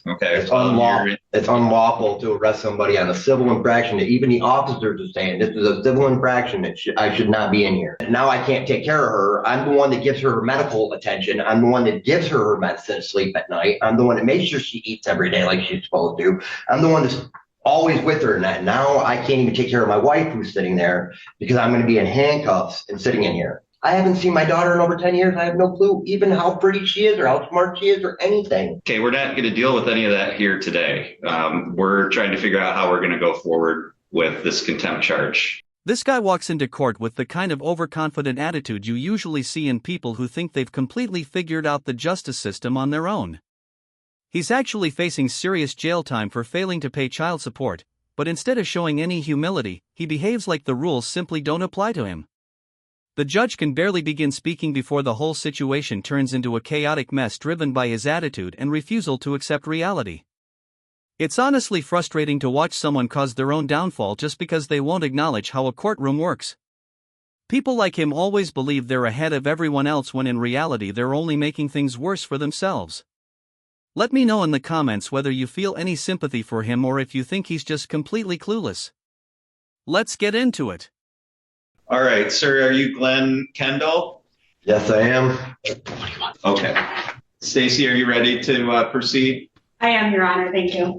Okay. It's unlawful. It's unlawful to arrest somebody on a civil infraction. Even the officers are saying this is a civil infraction. I should not be in here. Now I can't take care of her. I'm the one that gives her her medical attention. I'm the one that gives her her medicine to sleep at night. I'm the one that makes sure she eats every day like she's supposed to. I'm the one that's always with her in that. Now I can't even take care of my wife who's sitting there because I'm going to be in handcuffs and sitting in here. I haven't seen my daughter in over 10 years. I have no clue even how pretty she is or how smart she is or anything. Okay, we're not going to deal with any of that here today. We're trying to figure out how we're going to go forward with this contempt charge. This guy walks into court with the kind of overconfident attitude you usually see in people who think they've completely figured out the justice system on their own. He's actually facing serious jail time for failing to pay child support, but instead of showing any humility, he behaves like the rules simply don't apply to him. The judge can barely begin speaking before the whole situation turns into a chaotic mess driven by his attitude and refusal to accept reality. It's honestly frustrating to watch someone cause their own downfall just because they won't acknowledge how a courtroom works. People like him always believe they're ahead of everyone else when in reality they're only making things worse for themselves. Let me know in the comments whether you feel any sympathy for him or if you think he's just completely clueless. Let's get into it. All right, sir, are you Glenn Kendall? Yes, I am. Okay. Stacy, are you ready to proceed? I am, Your Honor. Thank you.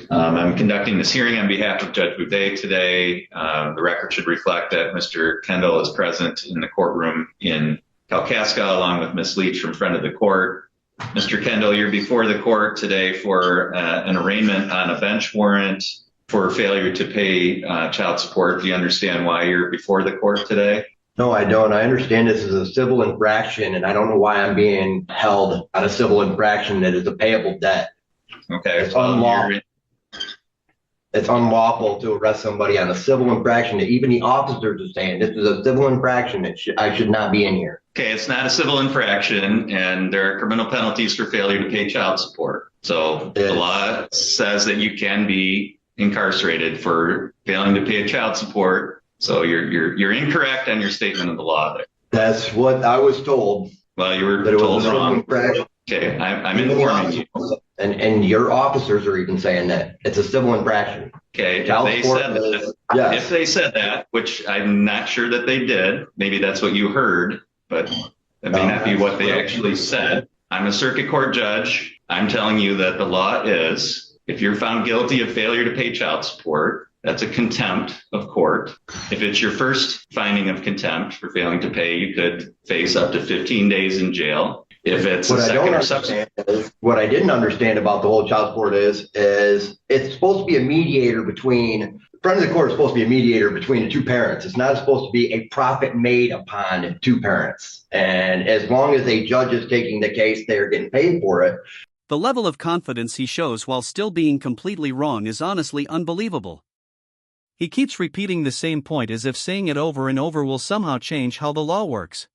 I'm conducting this hearing on behalf of Judge Boudet today. The record should reflect that Mr. Kendall is present in the courtroom in Kalkaska along with Ms. Leach from front of the court. Mr. Kendall, you're before the court today for an arraignment on a bench warrant for failure to pay child support. Do you understand why you're before the court today? No, I don't. I understand this is a civil infraction, and I don't know why I'm being held on a civil infraction that is a payable debt. Okay. It's unlawful. It's unlawful to arrest somebody on a civil infraction. Even the officers are saying this is a civil infraction. I should not be in here. Okay, it's not a civil infraction, and there are criminal penalties for failure to pay child support. So the law says that you can be incarcerated for failing to pay child support. So you're incorrect on your statement of the law there. That's what I was told. Well, you were told wrong. Okay, I'm informing you. And your officers are even saying that it's a civil infraction. Okay, if they said that, which I'm not sure that they did, maybe that's what you heard, but that may not be what they actually said. I'm a circuit court judge. I'm telling you that the law is, if you're found guilty of failure to pay child support, that's a contempt of court. If it's your first finding of contempt for failing to pay, you could face up to 15 days in jail. If it's a second or subsequent. What I didn't understand about the whole child support is it's supposed to be a mediator between, friend of the court is supposed to be a mediator between the two parents. It's not supposed to be a profit made upon two parents. And as long as a judge is taking the case, they're getting paid for it. The level of confidence he shows while still being completely wrong is honestly unbelievable. He keeps repeating the same point as if saying it over and over will somehow change how the law works.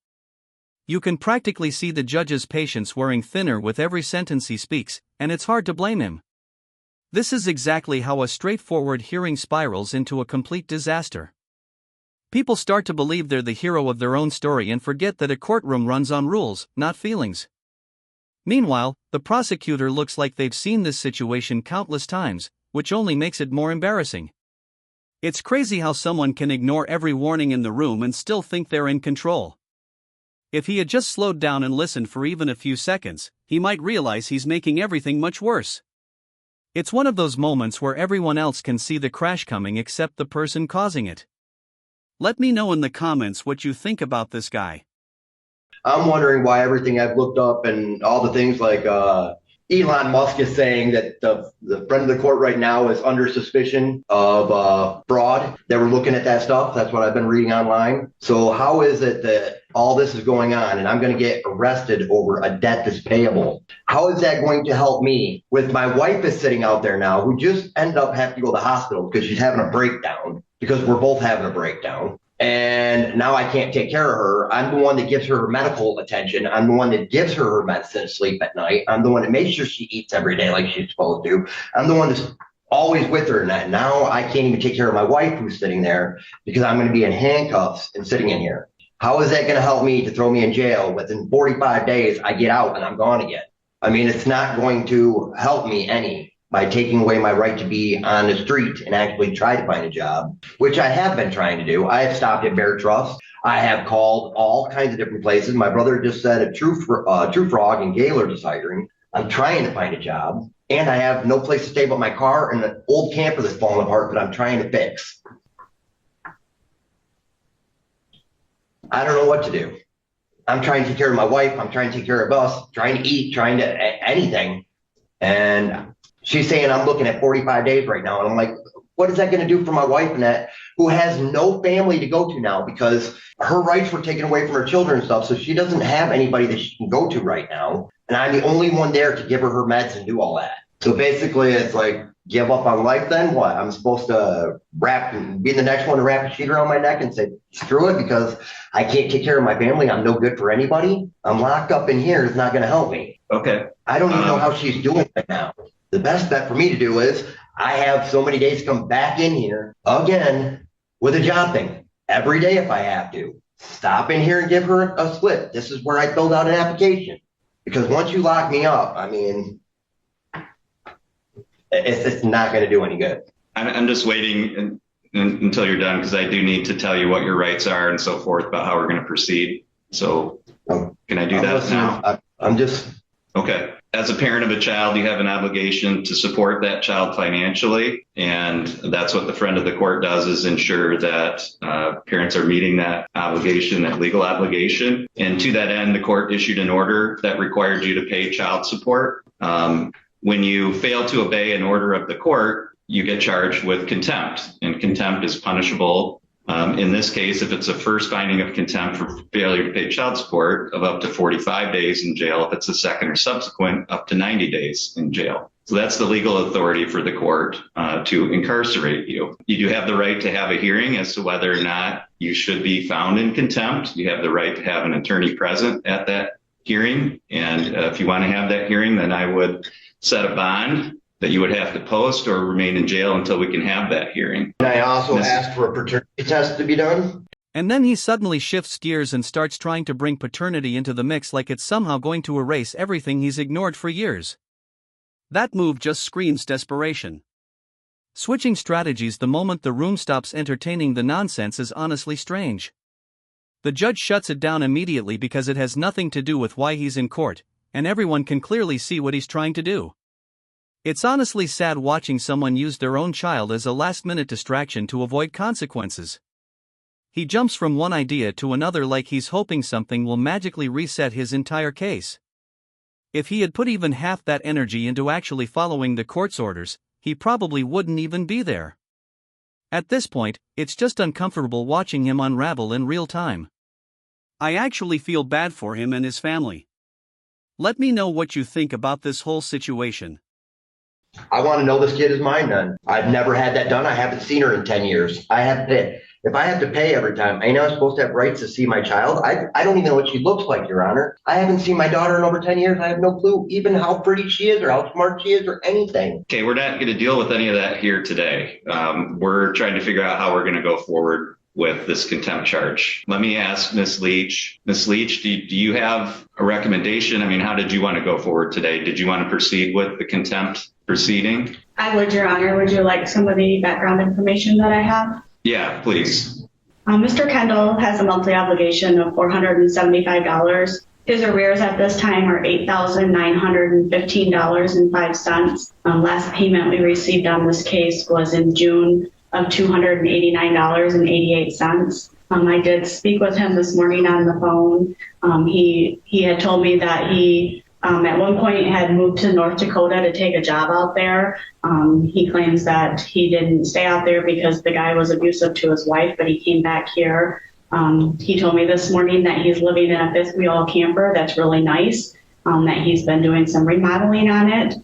You can practically see the judge's patience wearing thinner with every sentence he speaks, and it's hard to blame him. This is exactly how a straightforward hearing spirals into a complete disaster. People start to believe they're the hero of their own story and forget that a courtroom runs on rules, not feelings. Meanwhile, the prosecutor looks like they've seen this situation countless times, which only makes it more embarrassing. It's crazy how someone can ignore every warning in the room and still think they're in control. If he had just slowed down and listened for even a few seconds, he might realize he's making everything much worse. It's one of those moments where everyone else can see the crash coming except the person causing it. Let me know in the comments what you think about this guy. I'm wondering why everything I've looked up and all the things like Elon Musk is saying that the friend of the court right now is under suspicion of fraud. They were looking at that stuff. That's what I've been reading online. So how is it that all this is going on and I'm going to get arrested over a debt that's payable? How is that going to help me with my wife is sitting out there now who just ended up having to go to the hospital because she's having a breakdown, because we're both having a breakdown. And now I can't take care of her. I'm the one that gives her her medical attention. I'm the one that gives her her medicine to sleep at night. I'm the one that makes sure she eats every day like she's supposed to. I'm the one that's always with her in that. Now I can't even take care of my wife who's sitting there because I'm going to be in handcuffs and sitting in here. How is that going to help me to throw me in jail? Within 45 days, I get out and I'm gone again. I mean, it's not going to help me any by taking away my right to be on the street and actually try to find a job, which I have been trying to do. I have stopped at Bear Trust. I have called all kinds of different places. My brother just said a True Frog and Gaylord is hiring. I'm trying to find a job, and I have no place to stay but my car and an old camper that's falling apart that I'm trying to fix. I don't know what to do. I'm trying to take care of my wife. I'm trying to take care of us, trying to eat, trying to anything. And she's saying I'm looking at 45 days right now. And I'm like, what is that going to do for my wife and that, who has no family to go to now because her rights were taken away from her children and stuff. So she doesn't have anybody that she can go to right now. And I'm the only one there to give her meds and do all that. So basically it's like, give up on life then? What? I'm supposed to be the next one to wrap a sheet around my neck and say, screw it, because I can't take care of my family. I'm no good for anybody. I'm locked up in here. It's not going to help me. Okay. I don't even know how she's doing right now. The best bet for me to do is I have so many days to come back in here again with a job thing every day if I have to. Stop in here and give her a slip. This is where I filled out an application. Because once you lock me up, I mean, it's not going to do any good. I'm just waiting until you're done because I do need to tell you what your rights are and so forth about how we're going to proceed. So can I do that now? I'm just... Okay. As a parent of a child, you have an obligation to support that child financially. And that's what the friend of the court does, is ensure that parents are meeting that obligation, that legal obligation. And to that end, the court issued an order that required you to pay child support. When you fail to obey an order of the court, you get charged with contempt, and contempt is punishable. In this case, if it's a first finding of contempt for failure to pay child support, of up to 45 days in jail. If it's a second or subsequent, up to 90 days in jail. So that's the legal authority for the court to incarcerate you. You do have the right to have a hearing as to whether or not you should be found in contempt. You have the right to have an attorney present at that hearing. And if you want to have that hearing, then I would set a bond that you would have to post or remain in jail until we can have that hearing. And I also asked for a paternity test to be done. And then he suddenly shifts gears and starts trying to bring paternity into the mix like it's somehow going to erase everything he's ignored for years. That move just screams desperation. Switching strategies the moment the room stops entertaining the nonsense is honestly strange. The judge shuts it down immediately because it has nothing to do with why he's in court, and everyone can clearly see what he's trying to do. It's honestly sad watching someone use their own child as a last-minute distraction to avoid consequences. He jumps from one idea to another like he's hoping something will magically reset his entire case. If he had put even half that energy into actually following the court's orders, he probably wouldn't even be there. At this point, it's just uncomfortable watching him unravel in real time. I actually feel bad for him and his family. Let me know what you think about this whole situation. I want to know this kid is mine then. I've never had that done. I haven't seen her in 10 years. I have to pay. If I have to pay every time, I know I'm supposed to have rights to see my child. I don't even know what she looks like, Your Honor. I haven't seen my daughter in over 10 years. I have no clue even how pretty she is or how smart she is or anything. Okay, we're not going to deal with any of that here today. We're trying to figure out how we're going to go forward with this contempt charge. Let me ask Ms. Leach. Ms. Leach, do you have a recommendation? I mean, how did you want to go forward today? Did you want to proceed with the contempt proceeding? I would, Your Honor. Would you like some of the background information that I have? Yeah, please. Mr. Kendall has a monthly obligation of $475. His arrears at this time are $8,915.05. Last payment we received on this case was in June of $289.88. I did speak with him this morning on the phone. He had told me that he at one point had moved to North Dakota to take a job out there. He claims that he didn't stay out there because the guy was abusive to his wife, but he came back here. He told me this morning that he's living in a fifth wheel camper that's really nice, that he's been doing some remodeling on it.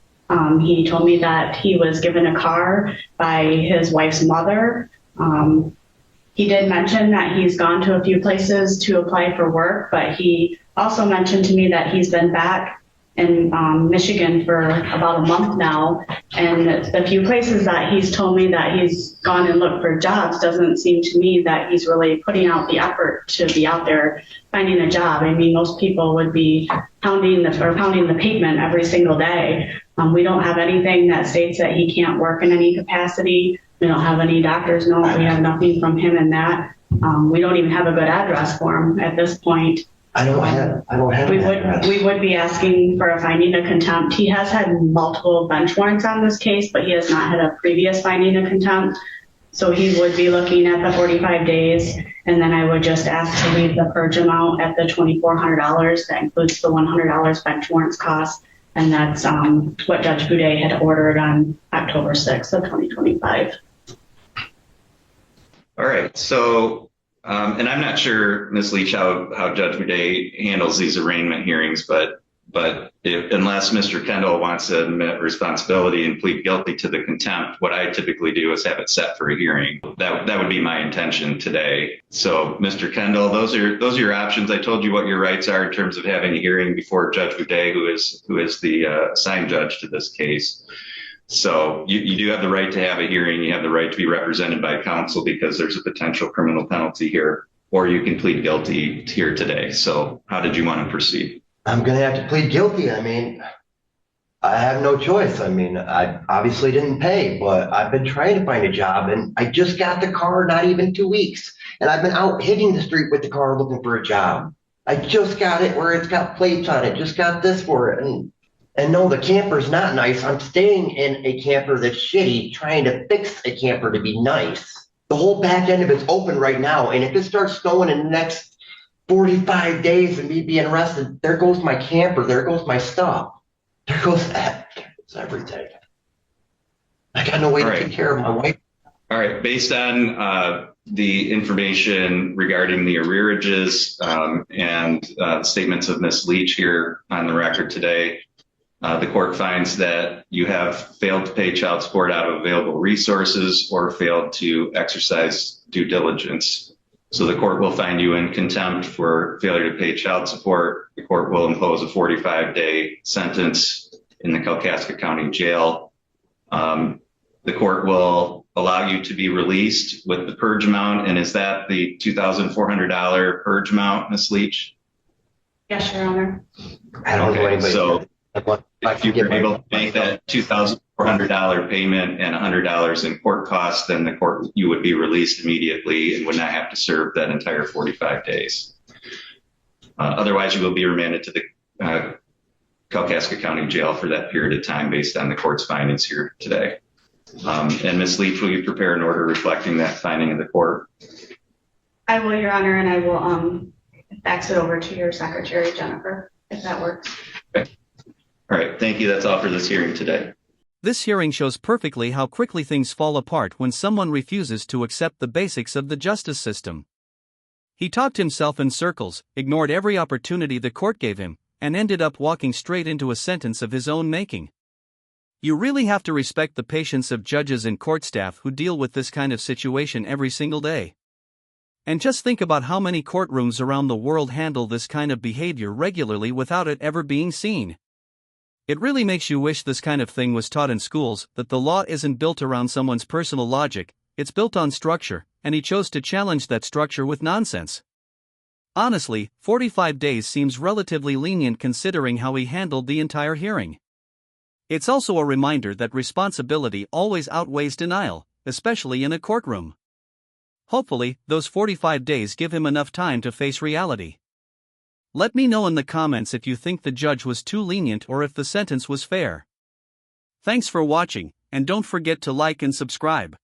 He told me that he was given a car by his wife's mother. He did mention that he's gone to a few places to apply for work, but he also mentioned to me that he's been back in Michigan for about a month now, and the few places that he's told me that he's gone and looked for jobs doesn't seem to me that he's really putting out the effort to be out there finding a job. I mean, most people would be pounding the pavement every single day. We don't have anything that states that he can't work in any capacity. We don't have any doctor's note. We have nothing from him in that. We don't even have a good address for him at this point. I don't have. We would be asking for a finding of contempt. He has had multiple bench warrants on this case, but he has not had a previous finding of contempt. So he would be looking at the 45 days, and then I would just ask to leave the purge amount at the $2,400. That includes the $100 bench warrants cost, and that's what Judge Boudet had ordered on October 6th of 2025. All right, so. And I'm not sure, Ms. Leach, how Judge Boudet handles these arraignment hearings, but unless Mr. Kendall wants to admit responsibility and plead guilty to the contempt, what I typically do is have it set for a hearing. That would be my intention today. So, Mr. Kendall, those are your options. I told you what your rights are in terms of having a hearing before Judge Boudet, who is the assigned judge to this case. So you do have the right to have a hearing. You have the right to be represented by counsel because there's a potential criminal penalty here, or you can plead guilty here today. So how did you want to proceed? I'm going to have to plead guilty. I mean, I have no choice. I mean, I obviously didn't pay, but I've been trying to find a job, and I just got the car not even 2 weeks. And I've been out hitting the street with the car looking for a job. I just got it where it's got plates on it, just got this for it. And no, the camper's not nice. I'm staying in a camper that's shitty, trying to fix a camper to be nice. The whole back end of it's open right now. And if it starts snowing in the next 45 days and me being arrested, there goes my camper. There goes my stuff. There goes everything. I got no way to take care of my wife. All right. Based on the information regarding the arrearages and statements of Ms. Leach here on the record today, the court finds that you have failed to pay child support out of available resources or failed to exercise due diligence. So the court will find you in contempt for failure to pay child support. The court will impose a 45-day sentence in the Kalkaska County Jail. The court will allow you to be released with the purge amount. And is that the $2,400 purge amount, Ms. Leach? Yes, Your Honor. I don't know anybody. So if you were able to make that $2,400 payment and $100 in court costs, then you would be released immediately and would not have to serve that entire 45 days. Otherwise, you will be remanded to the Kalkaska County Jail for that period of time based on the court's findings here today. And Ms. Leach, will you prepare an order reflecting that finding of the court? I will, Your Honor, and I will fax it over to your secretary, Jennifer, if that works. Okay. All right, thank you. That's all for this hearing today. This hearing shows perfectly how quickly things fall apart when someone refuses to accept the basics of the justice system. He talked himself in circles, ignored every opportunity the court gave him, and ended up walking straight into a sentence of his own making. You really have to respect the patience of judges and court staff who deal with this kind of situation every single day. And just think about how many courtrooms around the world handle this kind of behavior regularly without it ever being seen. It really makes you wish this kind of thing was taught in schools, that the law isn't built around someone's personal logic, it's built on structure, and he chose to challenge that structure with nonsense. Honestly, 45 days seems relatively lenient considering how he handled the entire hearing. It's also a reminder that responsibility always outweighs denial, especially in a courtroom. Hopefully, those 45 days give him enough time to face reality. Let me know in the comments if you think the judge was too lenient or if the sentence was fair. Thanks for watching, and don't forget to like and subscribe.